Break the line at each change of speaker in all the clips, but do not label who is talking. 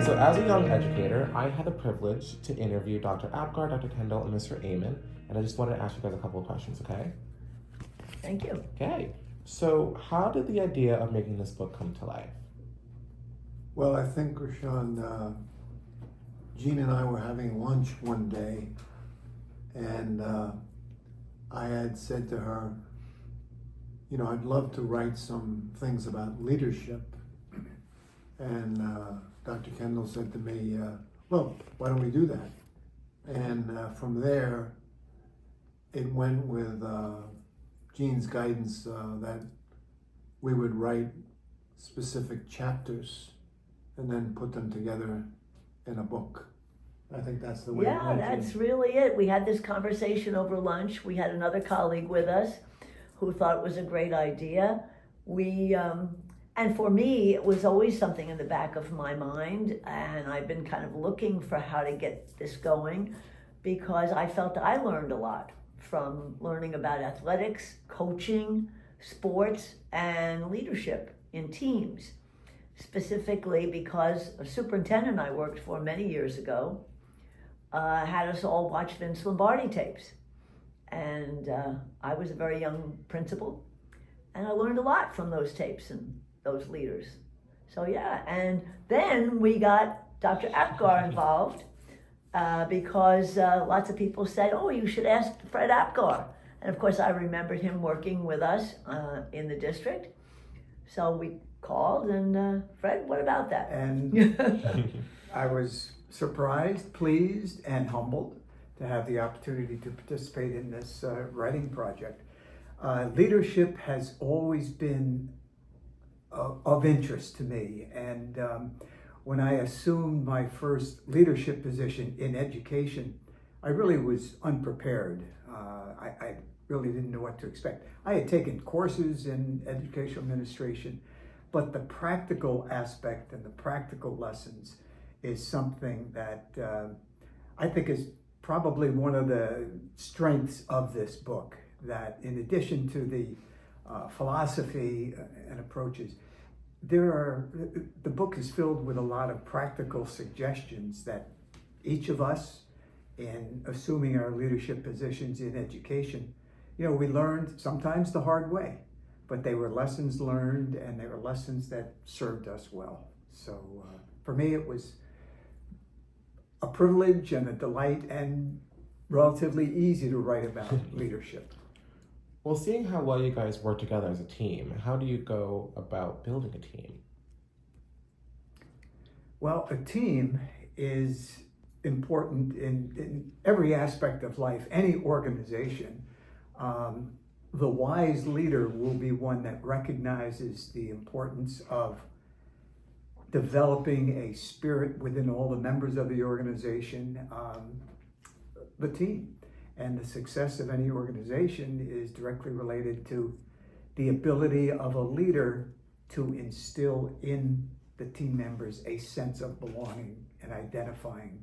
Okay, so as a young educator, I had the privilege to interview Dr. Apgar, Dr. Kendall, and Mr. Amen, and I just wanted to ask you guys a couple of questions, okay?
Thank you.
Okay, so how did the idea of making this book come to life?
Well, I think, Rashawn, Jean and I were having lunch one day, and I had said to her, you know, I'd love to write some things about leadership. And Dr. Kendall said to me, well, why don't we do that? And from there, it went with Jean's guidance that we would write specific chapters and then put them together in a book. I think that's the way it
Yeah,
went.
that's really it. We had this conversation over lunch. We had another colleague with us who thought it was a great idea. And for me, it was always something in the back of my mind, and I've been kind of looking for how to get this going because I felt I learned a lot from learning about athletics, coaching, sports, and leadership in teams. Specifically because a superintendent I worked for many years ago had us all watch Vince Lombardi tapes. And I was a very young principal, and I learned a lot from those tapes and those leaders. So yeah, and then we got Dr. Apgar involved because lots of people said, oh, you should ask Fred Apgar. And of course I remembered him working with us in the district. So we called and Fred, what about that?
And I was surprised, pleased, and humbled to have the opportunity to participate in this writing project. Leadership has always been of interest to me, and when I assumed my first leadership position in education, I really was unprepared. I really didn't know what to expect. I had taken courses in educational administration, but the practical aspect and the practical lessons is something that I think is probably one of the strengths of this book, that in addition to the philosophy and approaches, the book is filled with a lot of practical suggestions that each of us, in assuming our leadership positions in education, you know, we learned sometimes the hard way, but they were lessons learned and they were lessons that served us well. So for me, it was a privilege and a delight and relatively easy to write about leadership.
Well, seeing how well you guys work together as a team, how do you go about building a team?
Well, a team is important in every aspect of life, any organization. The wise leader will be one that recognizes the importance of developing a spirit within all the members of the organization, the team. And the success of any organization is directly related to the ability of a leader to instill in the team members a sense of belonging and identifying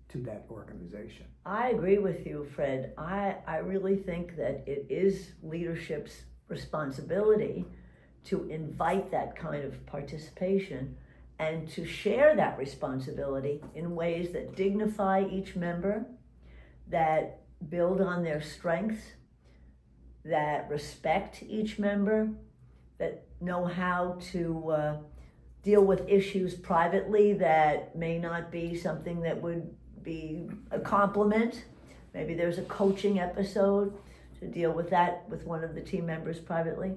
to that organization.
I agree with you, Fred. I really think that it is leadership's responsibility to invite that kind of participation and to share that responsibility in ways that dignify each member, that build on their strengths, that respect each member, that know how to deal with issues privately that may not be something that would be a compliment. Maybe there's a coaching episode to deal with that with one of the team members privately.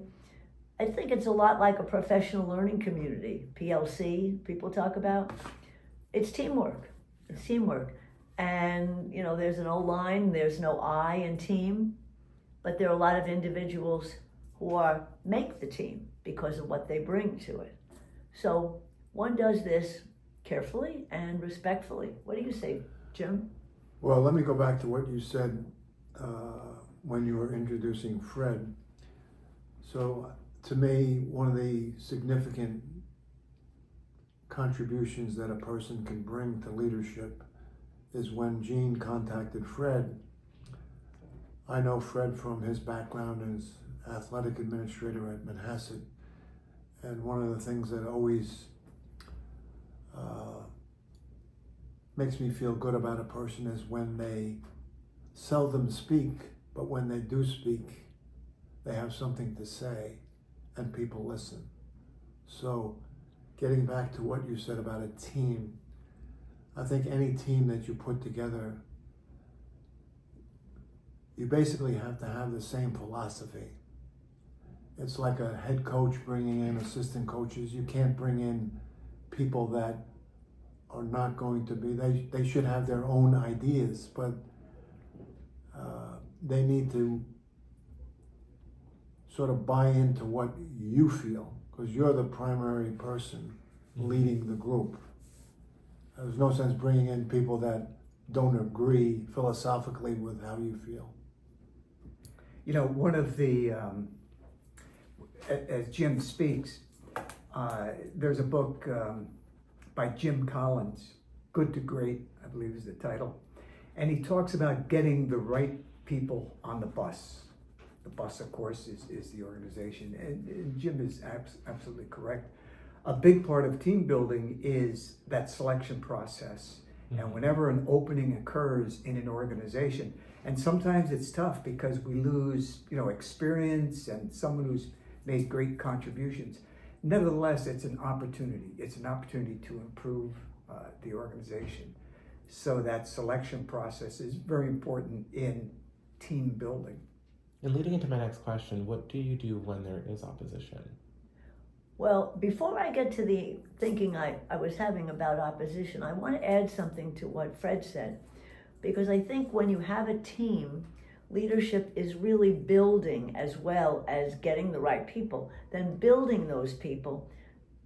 I think it's a lot like a professional learning community, PLC, people talk about. It's teamwork. It's teamwork. And, you know, there's an old line, there's no I in team, but there are a lot of individuals who make the team because of what they bring to it. So one does this carefully and respectfully. What do you say, Jim?
Well, let me go back to what you said when you were introducing Fred. So to me, one of the significant contributions that a person can bring to leadership is when Jean contacted Fred. I know Fred from his background as athletic administrator at Manhasset, and one of the things that always makes me feel good about a person is when they seldom speak, but when they do speak, they have something to say and people listen. So getting back to what you said about a team, I think any team that you put together, you basically have to have the same philosophy. It's like a head coach bringing in assistant coaches. You can't bring in people that are not going to be, they should have their own ideas, but they need to sort of buy into what you feel, because you're the primary person leading the group. There's no sense bringing in people that don't agree philosophically with how you feel.
You know, one of the, as Jim speaks, there's a book by Jim Collins, Good to Great, I believe is the title. And he talks about getting the right people on the bus. The bus, of course, is the organization. And Jim is absolutely correct. A big part of team building is that selection process. Mm-hmm. And whenever an opening occurs in an organization, and sometimes it's tough because we lose, experience and someone who's made great contributions. Nevertheless, it's an opportunity. It's an opportunity to improve the organization. So that selection process is very important in team building.
And leading into my next question, what do you do when there is opposition?
Well, before I get to the thinking I was having about opposition, I want to add something to what Fred said. Because I think when you have a team, leadership is really building as well as getting the right people, then building those people,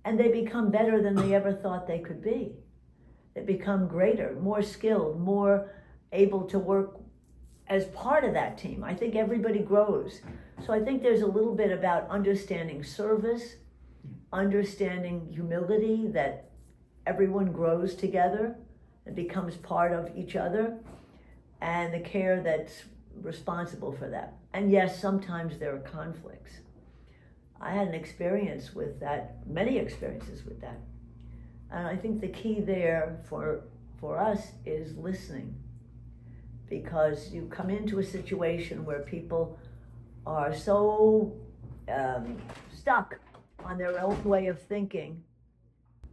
and they become better than they ever thought they could be. They become greater, more skilled, more able to work as part of that team. I think everybody grows. So I think there's a little bit about understanding service, understanding humility, that everyone grows together and becomes part of each other, and the care that's responsible for that. And yes, sometimes there are conflicts. I had an experience with that, many experiences with that. And I think the key there for us is listening, because you come into a situation where people are so stuck on their own way of thinking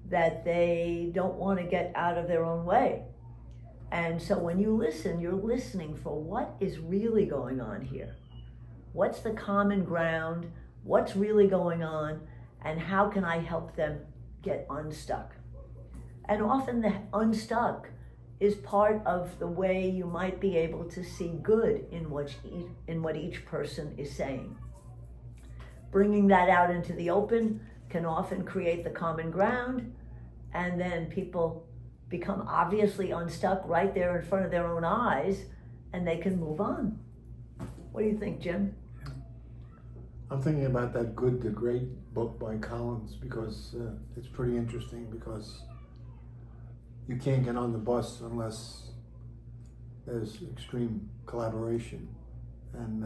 that they don't want to get out of their own way. And so when you listen, you're listening for what is really going on here. What's the common ground? What's really going on? And how can I help them get unstuck? And often the unstuck is part of the way you might be able to see good in what each person is saying. Bringing that out into the open can often create the common ground, and then people become obviously unstuck right there in front of their own eyes, and they can move on. What do you think, Jim?
I'm thinking about that Good to Great book by Collins, because it's pretty interesting, because you can't get on the bus unless there's extreme collaboration and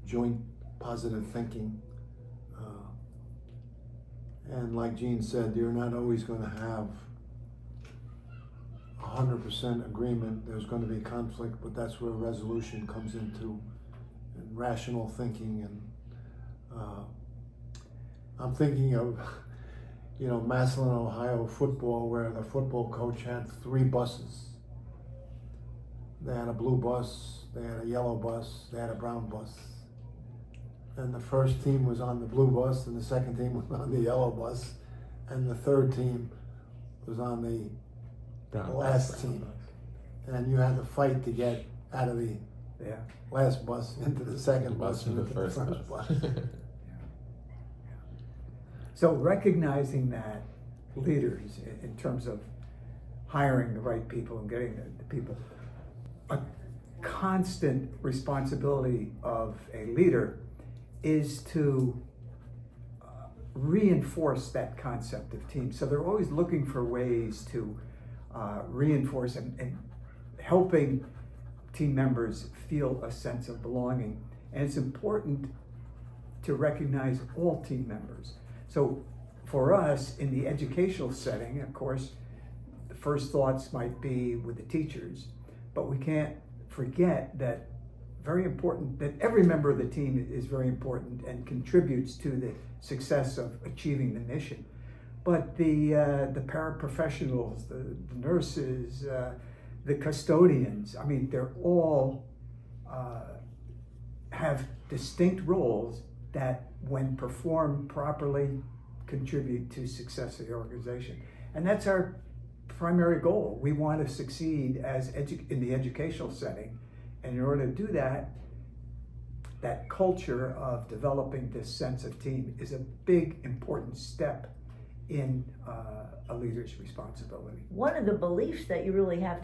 joint positive thinking. And like Gene said, you're not always going to have 100% agreement. There's going to be conflict, but that's where resolution comes into, and rational thinking. And I'm thinking of, Massillon, Ohio football, where the football coach had 3 buses. They had a blue bus, they had a yellow bus, they had a brown bus. And the first team was on the blue bus, and the second team was on the yellow bus, and the third team was on the last team. And you had to fight to get out of the last bus into the second bus and into the first bus.
So recognizing that leaders, in terms of hiring the right people and getting the people, a constant responsibility of a leader is to reinforce that concept of team. So they're always looking for ways to reinforce and helping team members feel a sense of belonging. And it's important to recognize all team members. So for us, in the educational setting, of course, first thoughts might be with the teachers, but we can't forget that every member of the team is very important and contributes to the success of achieving the mission. But the paraprofessionals, the nurses, the custodians, I mean, they're all have distinct roles that, when performed properly, contribute to success of the organization. And that's our primary goal. We want to succeed in the educational setting. And in order to do that, that culture of developing this sense of team is a big, important step in a leader's responsibility.
One of the beliefs that you really have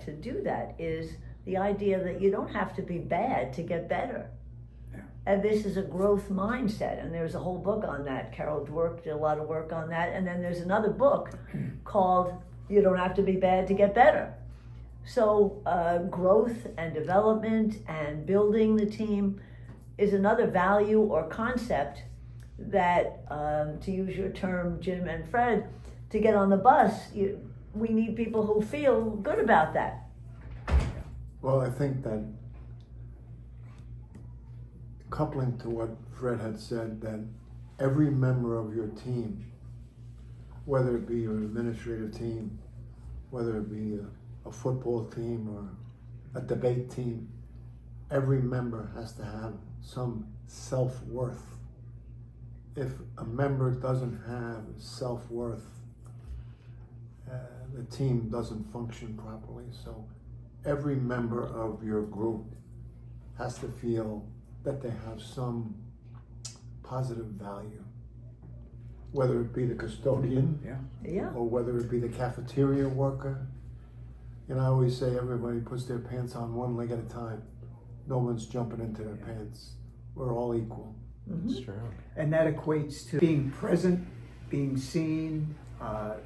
to do that is the idea that you don't have to be bad to get better.
Yeah.
And this is a growth mindset, and there's a whole book on that. Carol Dweck did a lot of work on that, and then there's another book called You Don't Have to Be Bad to Get Better. So growth and development and building the team is another value or concept that, to use your term, Jim and Fred, to get on the bus, we need people who feel good about that.
Well, I think that coupling to what Fred had said, that every member of your team, whether it be your administrative team, whether it be a football team or a debate team, every member has to have some self-worth. If a member doesn't have self-worth, the team doesn't function properly. So every member of your group has to feel that they have some positive value, whether it be the custodian,
Yeah.
or whether it be the cafeteria worker. You know, I always say everybody puts their pants on one leg at a time. No one's jumping into their pants. We're all equal.
It's true.
And that equates to being present, being seen,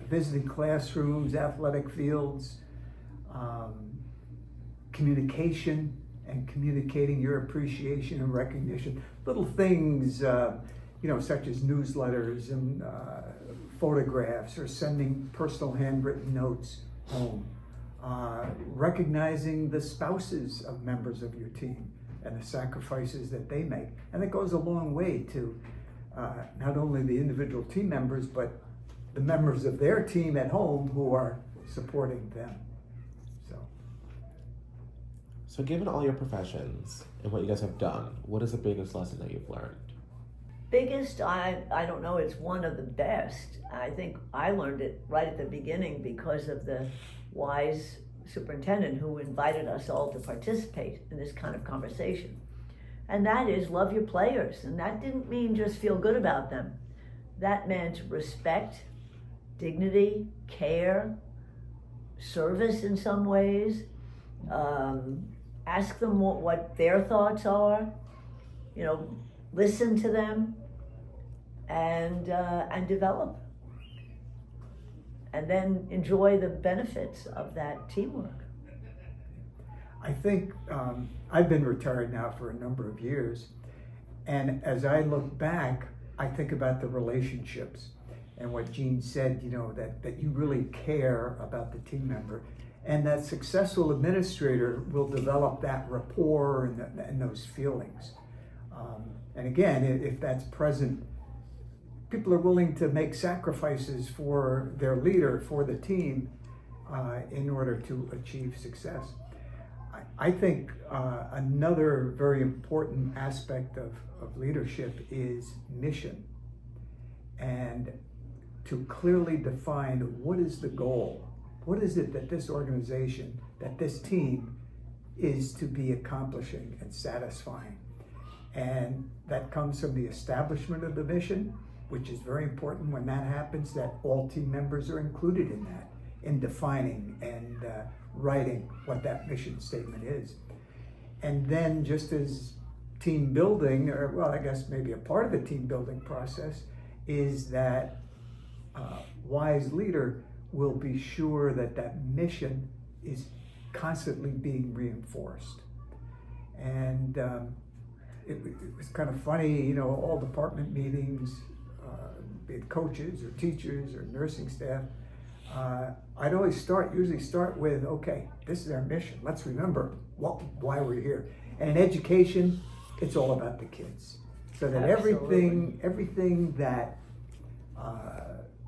visiting classrooms, athletic fields, communication, and communicating your appreciation and recognition. Little things, such as newsletters and photographs, or sending personal handwritten notes home. Recognizing the spouses of members of your team and the sacrifices that they make. And it goes a long way to not only the individual team members, but the members of their team at home who are supporting them.
So given all your professions and what you guys have done, what is the biggest lesson that you've learned?
Biggest, I don't know, it's one of the best. I think I learned it right at the beginning because of the wise superintendent who invited us all to participate in this kind of conversation. And that is love your players. And that didn't mean just feel good about them. That meant respect, dignity, care, service in some ways. Ask them what their thoughts are, listen to them, and develop. And then enjoy the benefits of that teamwork.
I think I've been retired now for a number of years, and as I look back, I think about the relationships and what Jean said, that you really care about the team member, and that successful administrator will develop that rapport and those feelings. And again, if that's present, people are willing to make sacrifices for their leader, for the team, in order to achieve success. I think another very important aspect of leadership is mission, and to clearly define what is the goal. What is it that this organization, that this team is to be accomplishing and satisfying? And that comes from the establishment of the mission, which is very important when that happens, that all team members are included in that, in defining and writing what that mission statement is. And then just as team building, or well, I guess maybe a part of the team building process, is that wise leader will be sure that that mission is constantly being reinforced. And it was kind of funny, all department meetings, be it coaches or teachers or nursing staff, I'd usually start with, okay, this is our mission. Let's remember why we're here. And in education, it's all about the kids. So that everything that,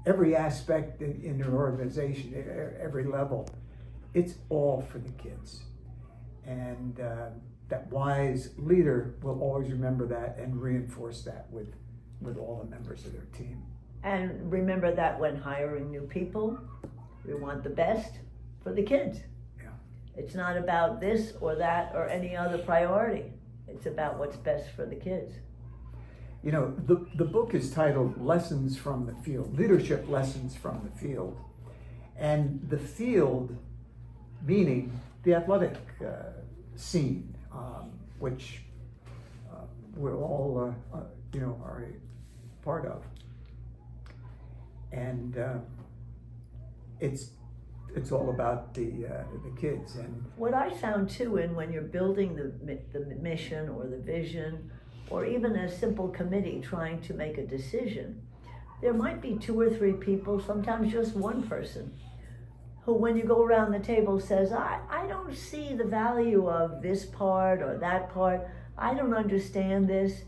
every aspect in an organization, every level, it's all for the kids. And that wise leader will always remember that and reinforce that with all the members of their team.
And remember that when hiring new people, we want the best for the kids.
Yeah.
It's not about this or that or any other priority. It's about what's best for the kids.
You know, the book is titled Lessons from the Field, Leadership Lessons from the Field. And the field, meaning the athletic scene, which we're all, are a part of. And it's all about the kids. And
what I found too, in when you're building the mission or the vision, or even a simple committee trying to make a decision, there might be 2 or 3 people, sometimes just one person, who when you go around the table says, I don't see the value of this part or that part, I don't understand this.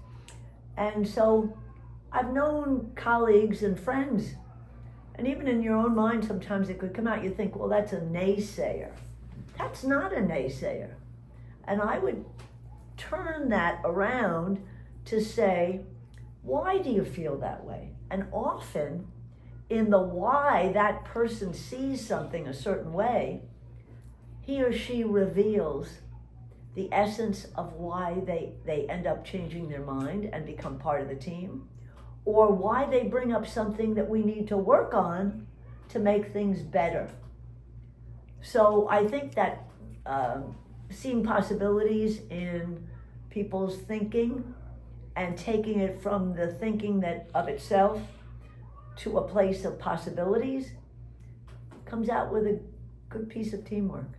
And so I've known colleagues and friends, and even in your own mind sometimes it could come out, you think, well, that's a naysayer. That's not a naysayer. And I would turn that around to say, why do you feel that way? And often in the why that person sees something a certain way, he or she reveals the essence of why they end up changing their mind and become part of the team, or why they bring up something that we need to work on to make things better. So I think that seeing possibilities in people's thinking and taking it from the thinking that of itself to a place of possibilities comes out with a good piece of teamwork.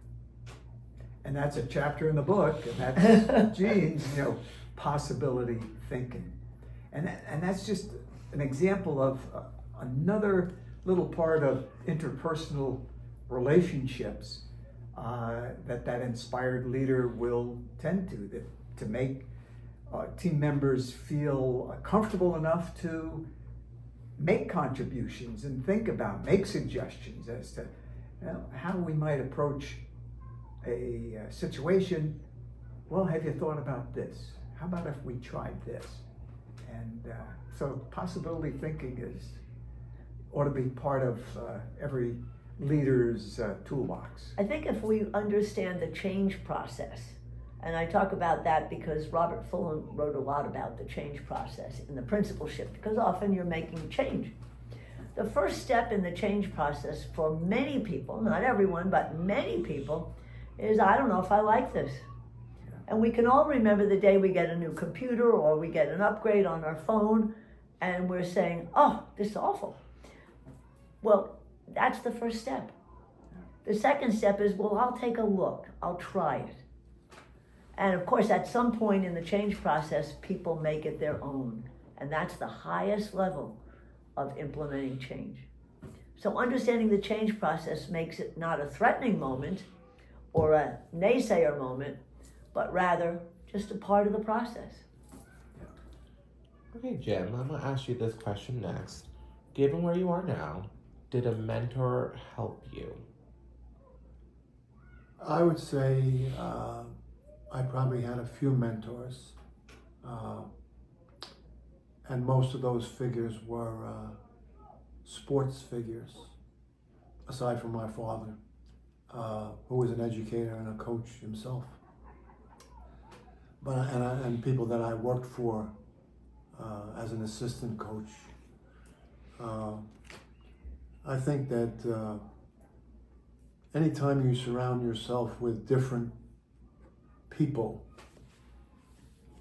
And that's a chapter in the book, and that's Jean's, possibility thinking. And that's just an example of another little part of interpersonal relationships that inspired leader will tend to make team members feel comfortable enough to make contributions and make suggestions as to how we might approach a situation. Well, have you thought about this? How about if we tried this? And so possibility thinking ought to be part of every leader's toolbox.
I think if we understand the change process, and I talk about that because Robert Fullen wrote a lot about the change process in the principal shift, because often you're making change. The first step in the change process for many people, not everyone, but many people, is I don't know if I like this. And we can all remember the day we get a new computer or we get an upgrade on our phone and we're saying, oh, this is awful. Well, that's the first step. The second step is, well, I'll take a look, I'll try it. And of course, at some point in the change process, people make it their own. And that's the highest level of implementing change. So understanding the change process makes it not a threatening moment or a naysayer moment, but rather just a part of the process.
Okay, Jim, I'm going to ask you this question next. Given where you are now, did a mentor help you?
I would say I probably had a few mentors, and most of those figures were sports figures, aside from my father, who was an educator and a coach himself. But and people that I worked for as an assistant coach. I think that anytime you surround yourself with different people,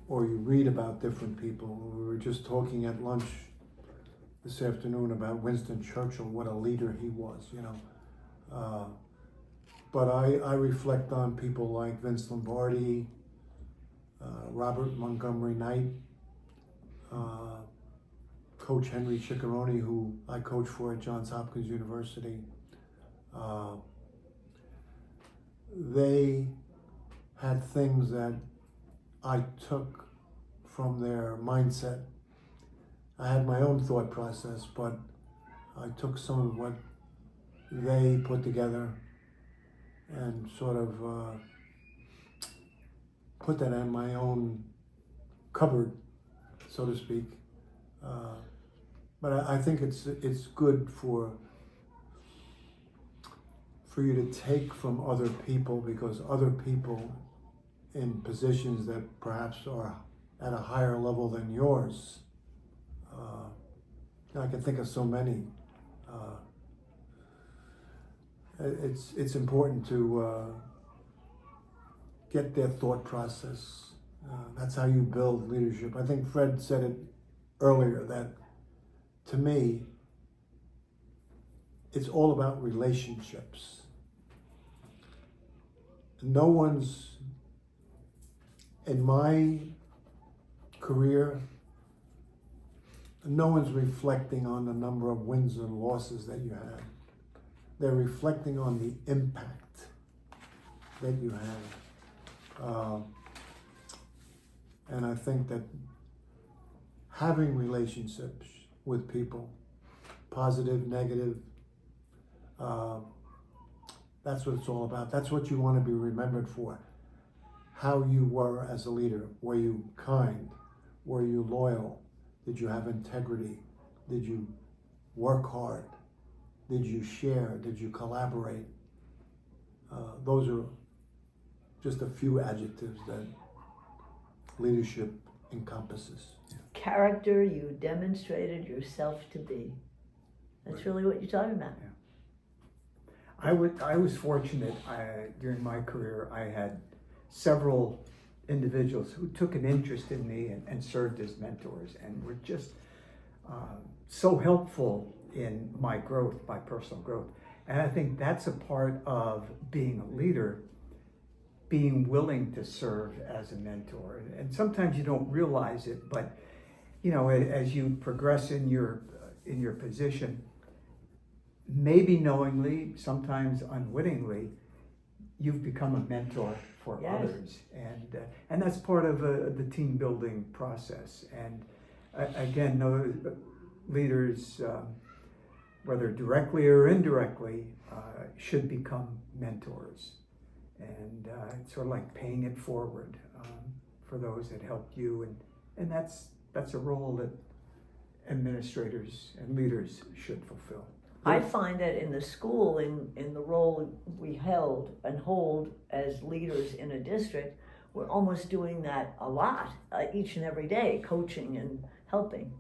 or you read about different people, we were just talking at lunch this afternoon about Winston Churchill, what a leader he was, but I reflect on people like Vince Lombardi, Robert Montgomery Knight, Coach Henry Ciccarone, who I coached for at Johns Hopkins University, They had things that I took from their mindset. I had my own thought process, but I took some of what they put together and sort of put that in my own cupboard, so to speak. But I think it's good for you to take from other people, because other people in positions that perhaps are at a higher level than yours. I can think of so many. It's important to get their thought process. That's how you build leadership. I think Fred said it earlier that, to me, it's all about relationships. No one's, in my career, no one's reflecting on the number of wins and losses that you had. They're reflecting on the impact that you had. And I think that having relationships with people, positive, negative, that's what it's all about. That's what you want to be remembered for. How you were as a leader. Were you kind? Were you loyal? Did you have integrity? Did you work hard? Did you share? Did you collaborate? Those are just a few adjectives that leadership encompasses.
Character you demonstrated yourself to be. That's really what you're talking about.
Yeah. I was fortunate. During my career, I had several individuals who took an interest in me and served as mentors, and were just so helpful in my growth, my personal growth. And I think that's a part of being a leader, being willing to serve as a mentor. And sometimes you don't realize it, but as you progress in your position, maybe knowingly, sometimes unwittingly, you've become a mentor for
Yes.
others, and that's part of the team building process. And again, no leaders, whether directly or indirectly, should become mentors, and it's sort of like paying it forward for those that helped you, and that's a role that administrators and leaders should fulfill.
I find that in the school, in the role we held and hold as leaders in a district, we're almost doing that a lot, each and every day, coaching and helping.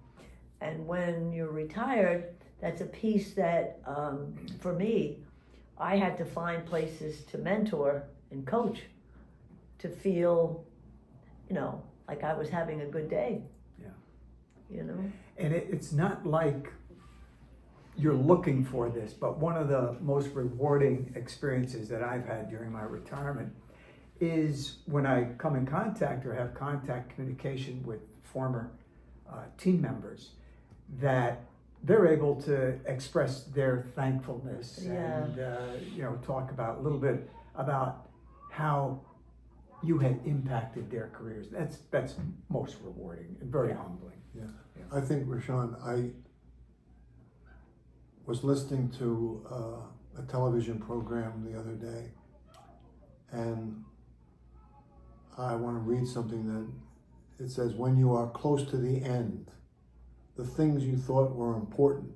And when you're retired, that's a piece that, for me, I had to find places to mentor and coach to feel, like I was having a good day.
Yeah.
And
it's not like you're looking for this, but one of the most rewarding experiences that I've had during my retirement is when I come in contact or have contact communication with former team members, that they're able to express their thankfulness and talk about a little bit about how you had impacted their careers. That's most rewarding and very humbling.
Yeah. I think, Rashawn, I was listening to a television program the other day, and I want to read something that it says, when you are close to the end, the things you thought were important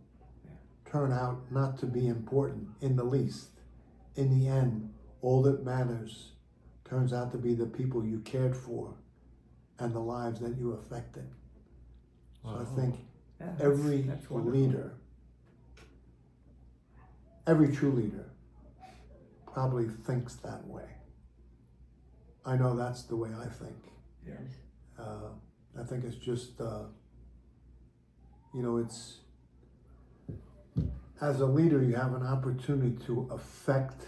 turn out not to be important in the least. In the end, all that matters turns out to be the people you cared for and the lives that you affected. So I think every leader, every true leader probably thinks that way. I know that's the way I think.
yes.
I think it's just, it's, as a leader, you have an opportunity to affect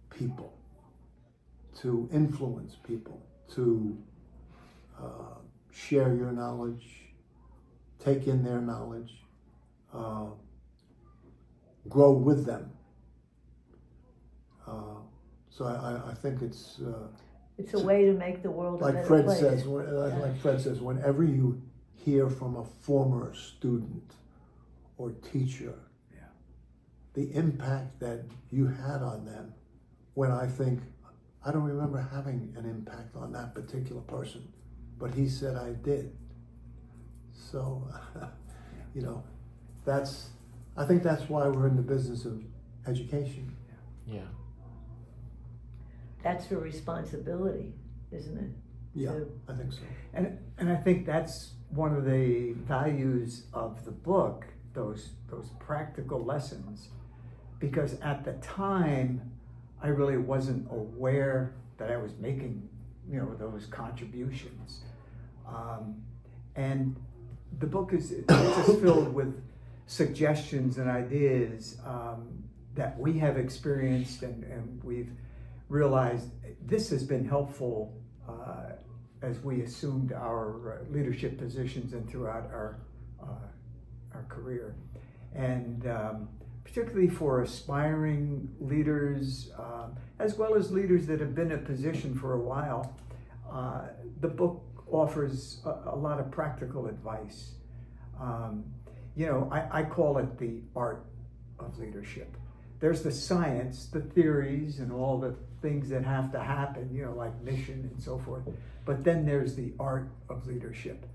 people, to influence people, to share your knowledge, take in their knowledge, grow with them. So I think it's
a way to make the world a
like
better
Fred
place.
says. Like Fred says, whenever you hear from a former student or teacher, the impact that you had on them, when I think, I don't remember having an impact on that particular person, but he said I did. So, I think that's why we're in the business of education.
Yeah.
That's your responsibility, isn't it?
Yeah,
To-
I think so.
And I think that's one of the values of the book, those practical lessons, because at the time I really wasn't aware that I was making, those contributions. And the book is just filled with suggestions and ideas that we have experienced and we've realized this has been helpful as we assumed our leadership positions and throughout our career. And particularly for aspiring leaders, as well as leaders that have been in a position for a while, the book offers a lot of practical advice. I call it the art of leadership. There's the science, the theories, and all the things that have to happen, like mission and so forth. But then there's the art of leadership.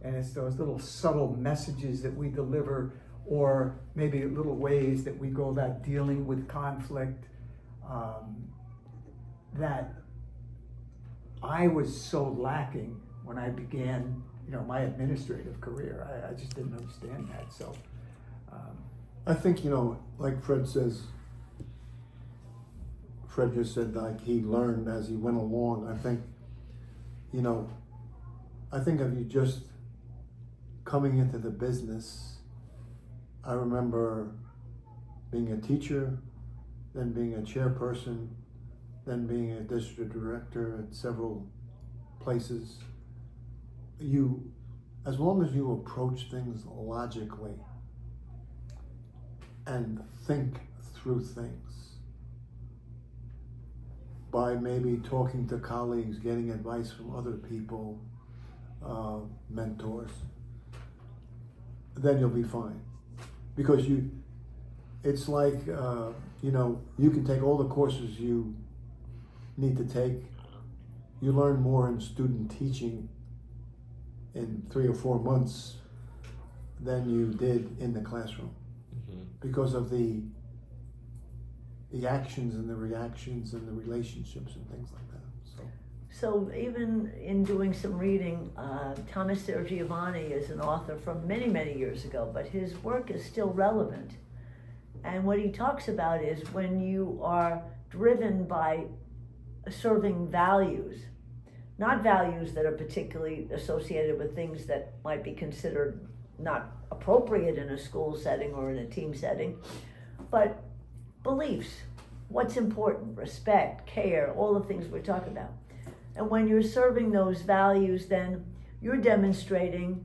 And it's those little subtle messages that we deliver, or maybe little ways that we go about dealing with conflict, that I was so lacking when I began, my administrative career. I just didn't understand that. So
I think, like Fred says, Fred just said like he learned as he went along. I think of you just coming into the business. I remember being a teacher, then being a chairperson, then being a district director at several places. As long as you approach things logically and think through things by maybe talking to colleagues, getting advice from other people, mentors, then you'll be fine. Because it's like, you can take all the courses you need to take. You learn more in student teaching in 3 or 4 months than you did in the classroom, because of the actions and the reactions and the relationships and things like that.
So even in doing some reading, Thomas Sergiovanni is an author from many, many years ago, but his work is still relevant. And what he talks about is when you are driven by serving values, not values that are particularly associated with things that might be considered not appropriate in a school setting or in a team setting, but beliefs, what's important, respect, care, all the things we're talking about. And when you're serving those values, then you're demonstrating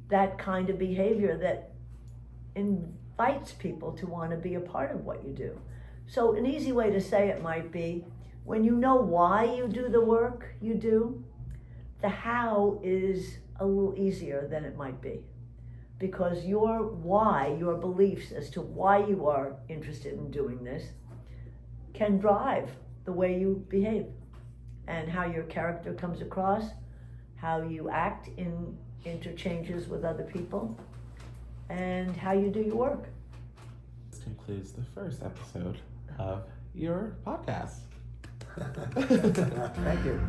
that kind of behavior that invites people to want to be a part of what you do. So an easy way to say it might be, when you know why you do the work you do, the how is a little easier than it might be. Because your why, your beliefs as to why you are interested in doing this, can drive the way you behave and how your character comes across, how you act in interchanges with other people, and how you do your work.
This concludes the first episode of your podcast.
thank you.